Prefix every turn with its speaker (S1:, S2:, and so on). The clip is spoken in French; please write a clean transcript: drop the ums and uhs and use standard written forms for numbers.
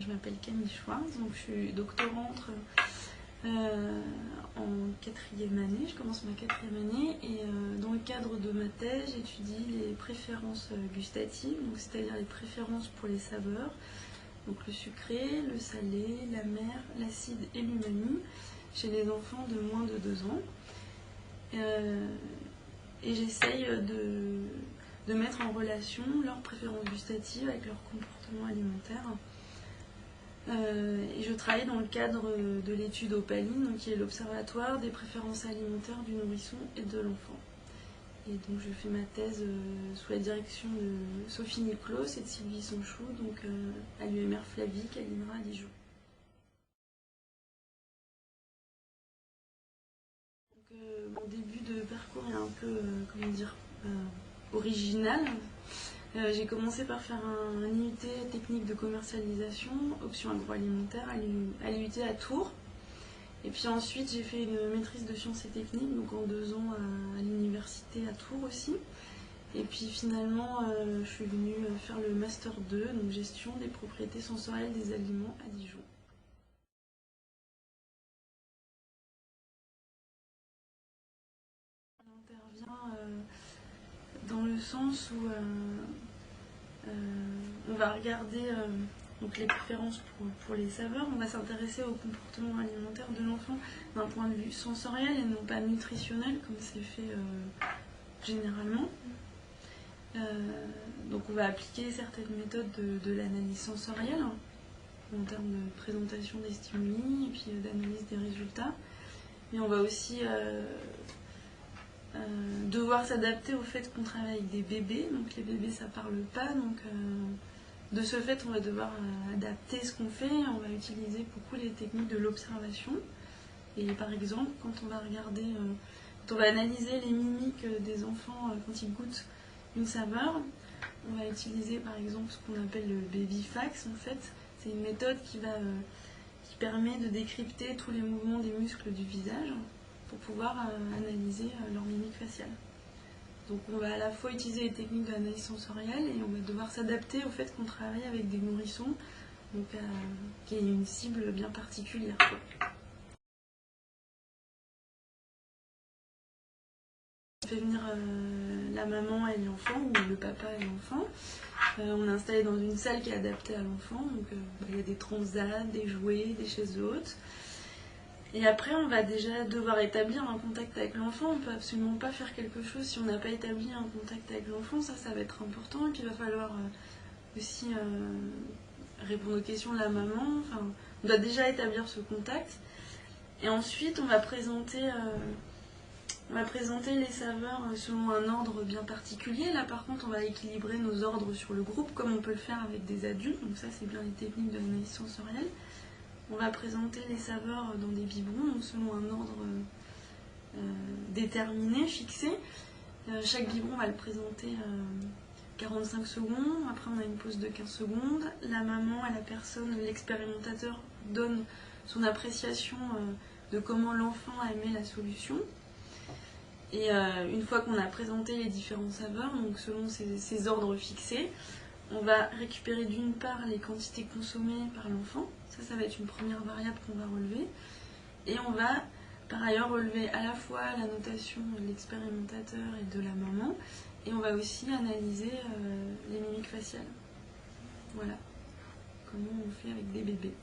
S1: Je m'appelle Camille Schwartz, donc je suis doctorante en 4e année. Je commence ma 4e année et dans le cadre de ma thèse, j'étudie les préférences gustatives, c'est-à-dire les préférences pour les saveurs, donc le sucré, le salé, l'amer, l'acide et l'umami chez les enfants de moins de 2 ans. Et j'essaye de mettre en relation leurs préférences gustatives avec leur comportement alimentaire. Et je travaille dans le cadre de l'étude Opaline, qui est l'Observatoire des préférences alimentaires du nourrisson et de l'enfant. Et donc je fais ma thèse sous la direction de Sophie Niclos et de Sylvie Sonchou, donc à l'UMR Flavic, à l'INRA à Dijon. Donc, mon début de parcours est un peu, original. J'ai commencé par faire un IUT technique de commercialisation, option agroalimentaire à l'IUT à Tours. Et puis ensuite j'ai fait une maîtrise de sciences et techniques, donc en 2 ans à l'université à Tours aussi. Et puis finalement je suis venue faire le Master 2, donc gestion des propriétés sensorielles des aliments à Dijon. On intervient dans le sens où on va regarder donc les préférences pour les saveurs. On va s'intéresser au comportement alimentaire de l'enfant d'un point de vue sensoriel et non pas nutritionnel comme c'est fait généralement. Donc on va appliquer certaines méthodes de l'analyse sensorielle en termes de présentation des stimuli et puis d'analyse des résultats. Mais on va aussi devoir s'adapter au fait qu'on travaille avec des bébés. Donc les bébés ça parle pas, donc de ce fait on va devoir adapter ce qu'on fait. On va utiliser beaucoup les techniques de l'observation. Et par exemple quand on va regarder, quand on va analyser les mimiques des enfants quand ils goûtent une saveur, on va utiliser par exemple ce qu'on appelle le baby fax. En fait c'est une méthode qui permet de décrypter tous les mouvements des muscles du visage pour pouvoir analyser leur mimique faciale. Donc on va à la fois utiliser les techniques d'analyse sensorielle et on va devoir s'adapter au fait qu'on travaille avec des nourrissons, donc qui est une cible bien particulière. On fait venir la maman et l'enfant, ou le papa et l'enfant. On est installé dans une salle qui est adaptée à l'enfant, donc il y a des transats, des jouets, des chaises hautes. Et après, on va déjà devoir établir un contact avec l'enfant. On ne peut absolument pas faire quelque chose si on n'a pas établi un contact avec l'enfant. Ça va être important. Et puis, il va falloir aussi répondre aux questions de la maman. Enfin, on doit déjà établir ce contact. Et ensuite, on va présenter les saveurs selon un ordre bien particulier. Là, par contre, on va équilibrer nos ordres sur le groupe, comme on peut le faire avec des adultes. Donc ça, c'est bien les techniques de l'analyse sensorielle. On va présenter les saveurs dans des biberons, donc selon un ordre déterminé, fixé. Chaque biberon va le présenter 45 secondes. Après, on a une pause de 15 secondes. La maman et la personne, l'expérimentateur, donne son appréciation de comment l'enfant a aimé la solution. Et une fois qu'on a présenté les différentes saveurs, donc selon ces ordres fixés, on va récupérer d'une part les quantités consommées par l'enfant. Ça va être une première variable qu'on va relever. Et on va par ailleurs relever à la fois la notation de l'expérimentateur et de la maman. Et on va aussi analyser les mimiques faciales. Voilà comment on fait avec des bébés.